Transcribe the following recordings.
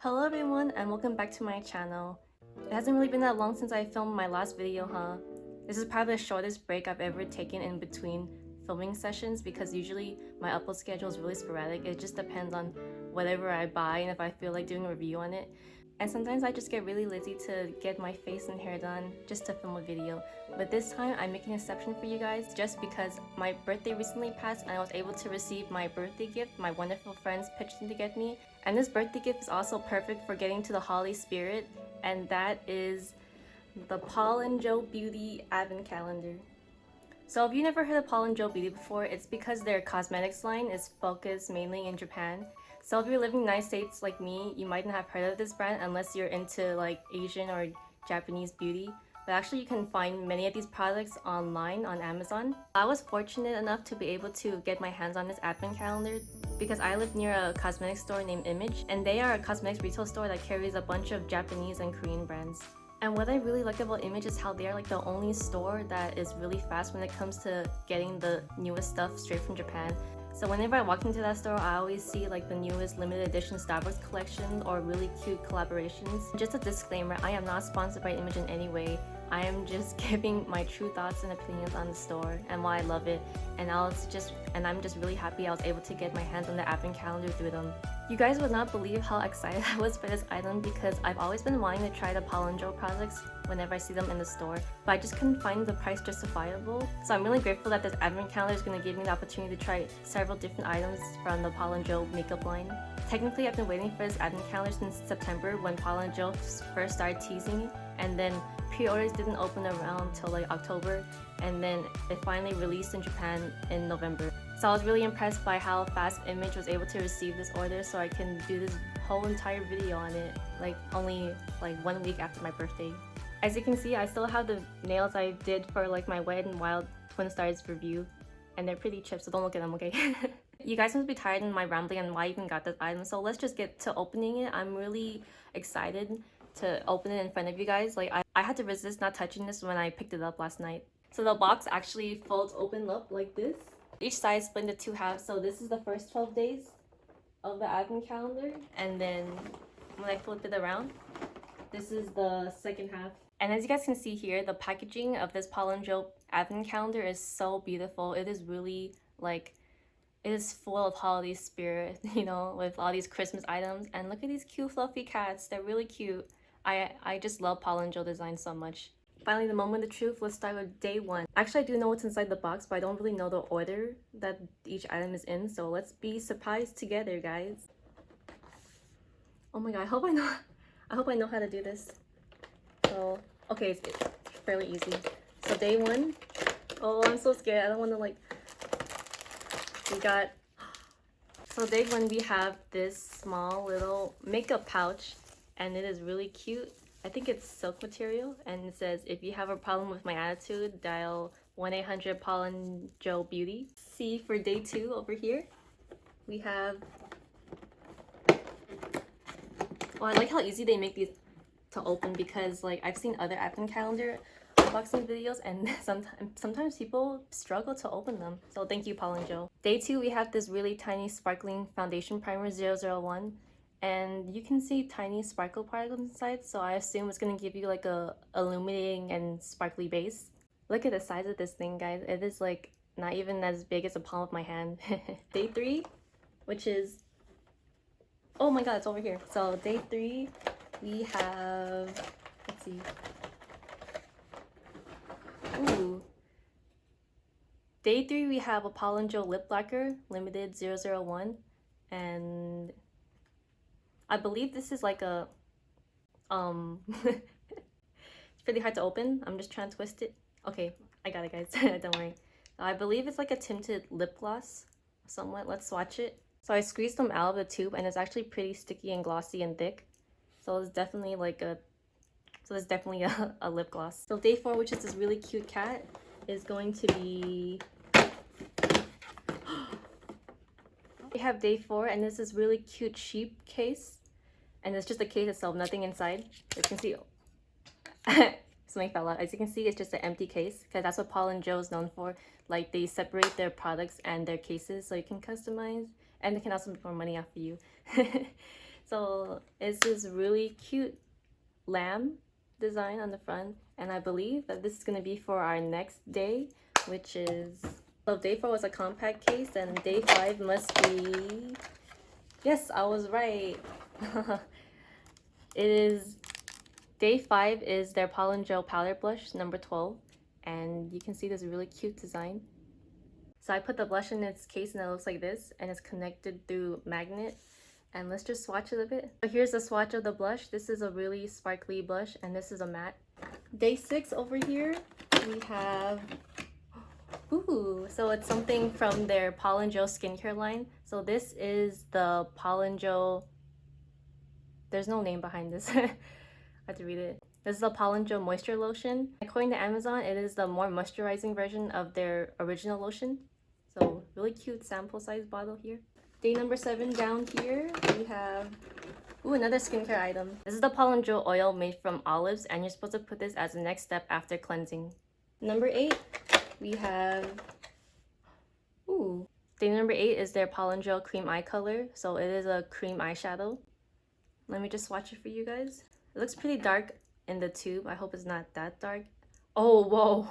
Hello everyone and welcome back to my channel. It hasn't really been that long since I filmed my last video, huh? This is probably the shortest break I've ever taken in between filming sessions because usually my upload schedule is really sporadic. It just depends on whatever I buy and if I feel like doing a review on it. And sometimes I just get really lazy to get my face and hair done just to film a video. But this time I'm making an exception for you guys just because my birthday recently passed and I was able to receive my birthday gift. My wonderful friends pitched in to get me. And this birthday gift is also perfect for getting to the holiday spirit, and that is the Apollonjo Beauty Advent Calendar. So if you never heard of Apollonjo Beauty before, it's because their cosmetics line is focused mainly in Japan. So if you're living in the United States like me, you might not have heard of this brand unless you're into like Asian or Japanese beauty. But actually you can find many of these products online on Amazon. I was fortunate enough to be able to get my hands on this advent calendar because I live near a cosmetics store named Image, and they are a cosmetics retail store that carries a bunch of Japanese and Korean brands. And what I really like about Image is how they are like the only store that is really fast when it comes to getting the newest stuff straight from Japan. So whenever I walk into that store, I always see like the newest limited edition Starbucks collection or really cute collaborations. Just a disclaimer, I am not sponsored by Image in any way. I am just giving my true thoughts and opinions on the store and why I love it. And I'm just really happy I was able to get my hands on the advent calendar through them. You guys would not believe how excited I was for this item because I've always been wanting to try the Apollonjo products whenever I see them in the store, but I just couldn't find the price justifiable. So I'm really grateful that this advent calendar is going to give me the opportunity to try several different items from the Apollonjo makeup line. Technically, I've been waiting for this advent calendar since September when Apollonjo first started teasing me, and then pre-orders didn't open around till like October, and then it finally released in Japan in November. So I was really impressed by how fast Image was able to receive this order so I can do this whole entire video on it like only like 1 week after my birthday. As you can see, I still have the nails I did for like my Wet n Wild Twin Stars review, and they're pretty chipped, so don't look at them, okay? You guys must be tired of my rambling on why I even got this item, so let's just get to opening it. I'm really excited to open it in front of you guys. Like I had to resist not touching this when I picked it up last night. So the box actually folds open up like this. Each side is split into two halves, so this is the first 12 days of the advent calendar, and then when I flip it around, this is the second half. And as you guys can see here, the packaging of this Apollonjo advent calendar is so beautiful. It is really like, it is full of holiday spirit, you know, with all these Christmas items. And look at these cute fluffy cats, they're really cute. I just love Apollonjo design so much. Finally, the moment of truth, let's start with day one. Actually, I do know what's inside the box, but I don't really know the order that each item is in, so let's be surprised together, guys. Oh my god, I hope I know how to do this. So, okay, it's fairly easy. So day one, oh, I'm so scared. I don't want to like, so day one we have this small little makeup pouch, and it is really cute. I think it's silk material, and it says, if you have a problem with my attitude, dial 1-800-Apollonjo Beauty. See, for day two over here, we have, well, I like how easy they make these to open because like I've seen other advent calendar unboxing videos and sometimes people struggle to open them. So thank you, Apollonjo. Day two, we have this really tiny sparkling foundation primer 001. And you can see tiny sparkle particles inside, so I assume it's going to give you like a illuminating and sparkly base. Look at the size of this thing, guys. It is like not even as big as the palm of my hand. Day three, which is, oh my god, it's over here. So day three, we have, let's see. Ooh. Day three, we have Apollonjo Lip Lacquer Limited 001, and I believe this is like a, it's pretty hard to open. I'm just trying to twist it. Okay, I got it, guys. Don't worry. I believe it's like a tinted lip gloss somewhat. Let's swatch it. So I squeezed them out of the tube, and it's actually pretty sticky and glossy and thick. So it's definitely like a, a lip gloss. So day four, which is this really cute cat, is going to be, we have day four, and this is really cute sheep case. And it's just the case itself, nothing inside. As you can see, something fell out. As you can see, it's just an empty case because that's what Apollonjo is known for. Like, they separate their products and their cases so you can customize, and they can also make more money off of you. So it's this really cute lamb design on the front, and I believe that this is going to be for our next day, which is, so day 4 was a compact case, and day 5 must be, yes, I was right. It is, day 5 is their Apollonjo powder blush number 12, and you can see this really cute design. So I put the blush in its case and it looks like this, and it's connected through magnet. And let's just swatch it a bit. So here's the swatch of the blush. This is a really sparkly blush, and this is a matte. Day 6 over here, we have, ooh, so it's something from their Apollonjo skincare line. So this is the Apollonjo, there's no name behind this. I have to read it. This is the Apollonjo moisture lotion. According to Amazon, it is the more moisturizing version of their original lotion. So really cute sample size bottle here. Day number 7 down here, we have, ooh, another skincare item. This is the Apollonjo oil made from olives, and you're supposed to put this as the next step after cleansing. Number 8, we have, ooh, day number 8 is their Apollonjo cream eye color. So it is a cream eyeshadow. Let me just swatch it for you guys. It looks pretty dark in the tube. I hope it's not that dark. Oh, whoa.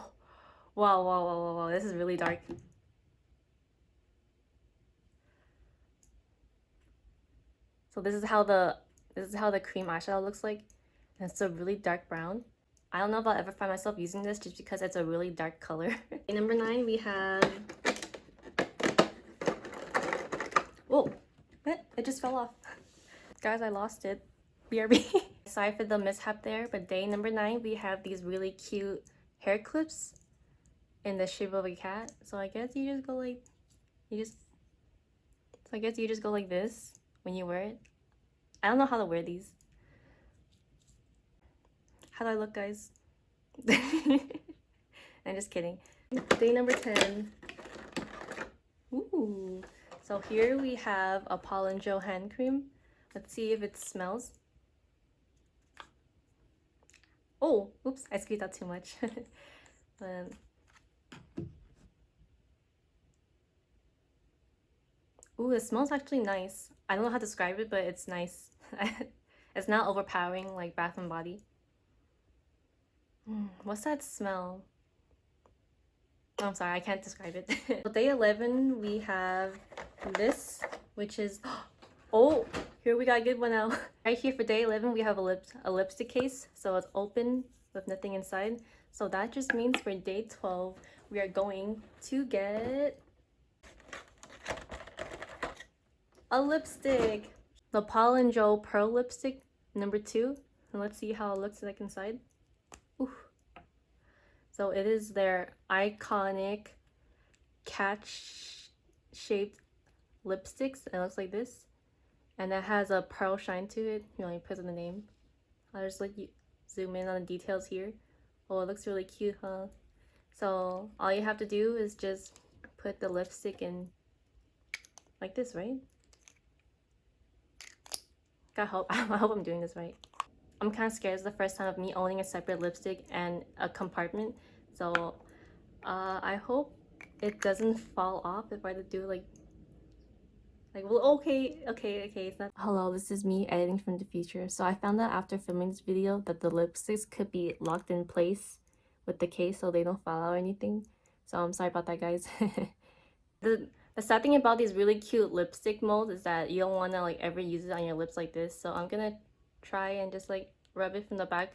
Wow, wow, wow, wow, wow. This is really dark. So this is how the cream eyeshadow looks like, and it's a really dark brown. I don't know if I'll ever find myself using this just because it's a really dark color. Number 9, we have, whoa, what? It just fell off. Guys, I lost it. BRB. Sorry for the mishap there, but day number 9, we have these really cute hair clips in the shape of a cat. So I guess you just go like, so I guess you just go like this when you wear it. I don't know how to wear these. How do I look, guys? I'm just kidding. Day number 10. Ooh. So here we have a Apollonjo hand cream. Let's see if it smells. Oh, oops, I squeezed out too much. Ooh, it smells actually nice. I don't know how to describe it, but it's nice. It's not overpowering like Bath and Body. What's that smell? Oh, I'm sorry, I can't describe it. So day 11, we have this, which is, oh, here we got a good one out. Right here for day 11, we have a lipstick case. So it's open with nothing inside. So that just means for day 12, we are going to get a lipstick. The Apollonjo Pearl Lipstick number 2. And let's see how it looks like inside. Ooh. So it is their iconic cat-shaped lipsticks. It looks like this. And it has a pearl shine to it. You know, you put in the name. I'll just let you zoom in on the details here. Oh, it looks really cute, huh? So all you have to do is just put the lipstick in like this, right? I hope I'm doing this right. I'm kind of scared. It's the first time of me owning a separate lipstick and a compartment. So I hope it doesn't fall off if I do like well, okay, it's not. Hello, this is me editing from the future. So I found out after filming this video that the lipsticks could be locked in place with the case so they don't fall out or anything. So I'm sorry about that, guys. The sad thing about these really cute lipstick molds is that you don't want to like ever use it on your lips like this. So I'm gonna try and just like rub it from the back,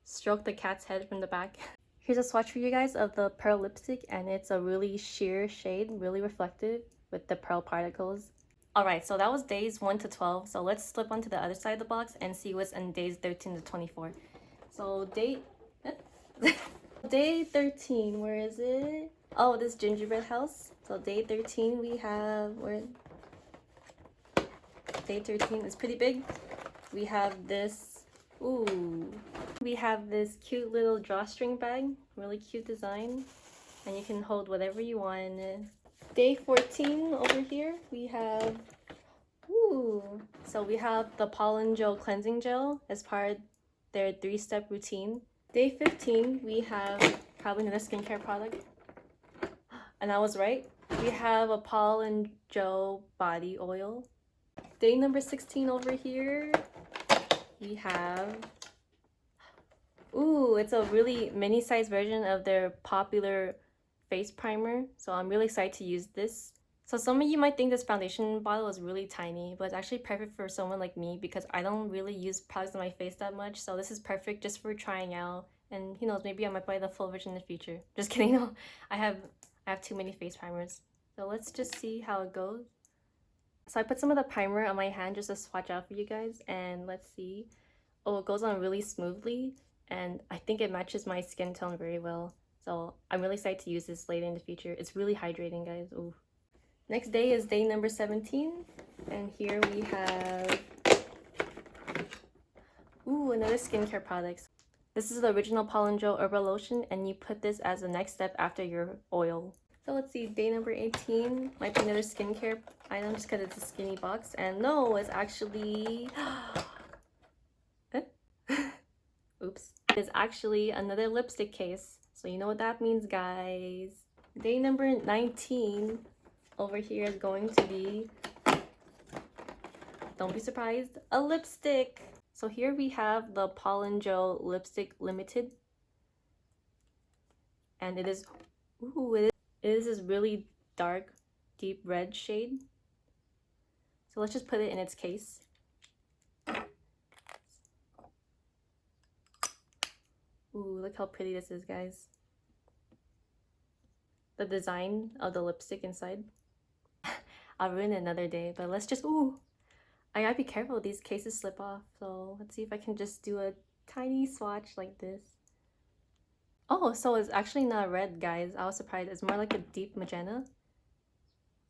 stroke the cat's head from the back. Here's a swatch for you guys of the pearl lipstick, and it's a really sheer shade, really reflective with the pearl particles. Alright, so that was days 1 to 12. So let's slip onto the other side of the box and see what's in days 13 to 24. So day 13, where is it? Oh, this gingerbread house. So day 13 we have, day 13 is pretty big. We have this, ooh, we have this cute little drawstring bag, really cute design, and you can hold whatever you want in it. Day 14 over here, we have, ooh, so we have the Apollonjo cleansing gel as part of their 3-step routine. Day 15, we have probably another skincare product, and I was right. We have a Apollonjo body oil. Day number 16 over here, we have, ooh, it's a really mini size version of their popular face primer. So I'm really excited to use this. So some of you might think this foundation bottle is really tiny, but it's actually perfect for someone like me because I don't really use products on my face that much. So this is perfect just for trying out. And who knows, maybe I might buy the full version in the future. Just kidding, no. I have too many face primers. So let's just see how it goes. So I put some of the primer on my hand just to swatch out for you guys, and let's see. Oh, it goes on really smoothly, and I think it matches my skin tone very well. So I'm really excited to use this later in the future. It's really hydrating, guys. Ooh. Next day is day number 17, and here we have, ooh, another skincare product. This is the original Apollonjo Herbal Lotion, and you put this as the next step after your oil. So let's see, day number 18 might be another skincare item just because it's a skinny box, and no, it's actually oops, it's actually another lipstick case. So you know what that means, guys. Day number 19 over here is going to be, don't be surprised, a lipstick. So here we have the Apollonjo Lipstick Limited, and it is, ooh, it is this really dark, deep red shade. So let's just put it in its case. Ooh, look how pretty this is, guys. The design of the lipstick inside. I'll ruin it another day, but let's just, ooh. I gotta be careful, these cases slip off. So let's see if I can just do a tiny swatch like this. Oh, so it's actually not red, guys. I was surprised. It's more like a deep magenta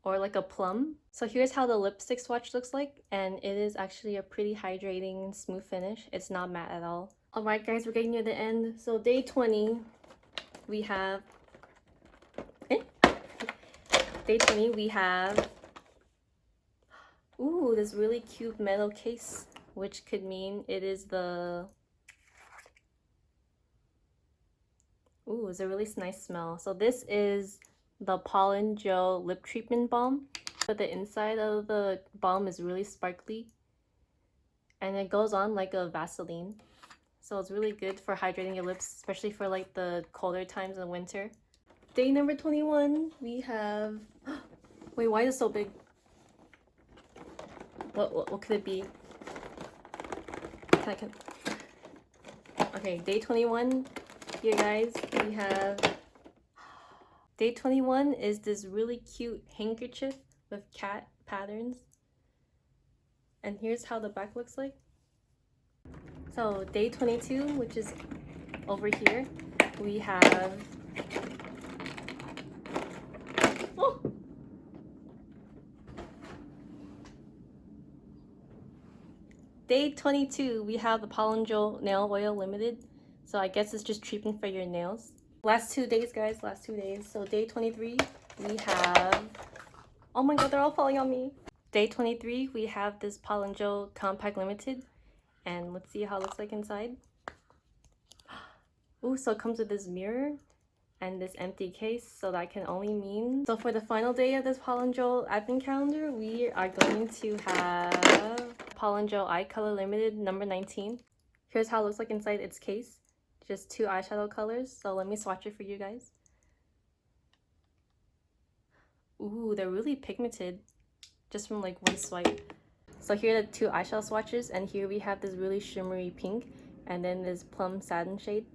or like a plum. So here's how the lipstick swatch looks like, and it is actually a pretty hydrating, smooth finish. It's not matte at all. All right, guys, we're getting near the end. So day 20, we have day 20, we have, ooh, this really cute metal case, which could mean it is the, ooh, it's a really nice smell. So this is the Apollonjo Lip Treatment Balm, but the inside of the balm is really sparkly, and it goes on like a Vaseline. So it's really good for hydrating your lips, especially for like the colder times in winter. Day number 21, we have, wait, why is it so big? What could it be? Okay, day 21 here, guys. We have, day 21 is this really cute handkerchief with cat patterns. And here's how the back looks like. So day 22, which is over here, we have, oh! Day 22, we have the Apollonjo Nail Oil Limited. So I guess it's just treatment for your nails. Last 2 days, guys, last 2 days. So day 23, we have, oh my god, they're all falling on me. Day 23, we have this Apollonjo Compact Limited. And let's see how it looks like inside. Ooh, so it comes with this mirror and this empty case, so that can only mean, so for the final day of this Apollonjo advent calendar, we are going to have Apollonjo Eye Color Limited number 19. Here's how it looks like inside its case. Just 2 eyeshadow colors. So let me swatch it for you guys. Ooh, they're really pigmented just from like one swipe. So here are the 2 eyeshadow swatches, and here we have this really shimmery pink and then this plum satin shade.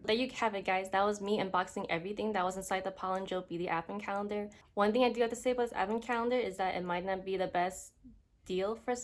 There you have it, guys. That was me unboxing everything that was inside the Apollonjo Beauty Advent Calendar. One thing I do have to say about this Advent Calendar is that it might not be the best deal for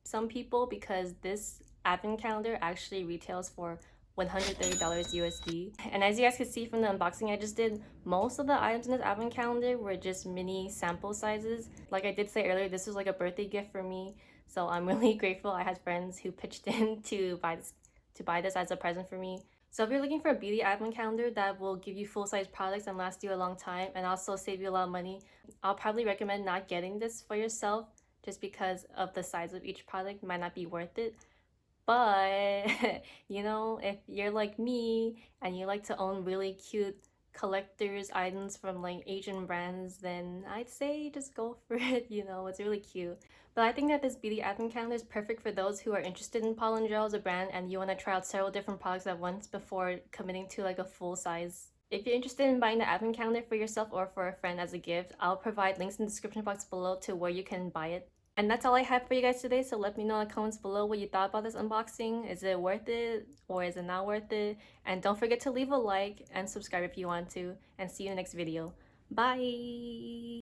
some people, because this Advent Calendar actually retails for $130 USD. And as you guys can see from the unboxing I just did, most of the items in this Advent Calendar were just mini sample sizes. Like I did say earlier, this was like a birthday gift for me. So I'm really grateful I had friends who pitched in to buy this as a present for me. So if you're looking for a beauty advent calendar that will give you full-size products and last you a long time and also save you a lot of money, I'll probably recommend not getting this for yourself just because of the size of each product might not be worth it. But you know, if you're like me and you like to own really cute collector's items from like Asian brands, then I'd say just go for it. You know, it's really cute. But I think that this beauty advent calendar is perfect for those who are interested in Apollonjo as a brand and you want to try out several different products at once before committing to like a full size. If you're interested in buying the advent calendar for yourself or for a friend as a gift, I'll provide links in the description box below to where you can buy it. And that's all I have for you guys today, so let me know in the comments below what you thought about this unboxing. Is it worth it or is it not worth it? And don't forget to leave a like and subscribe if you want to, and see you in the next video. Bye!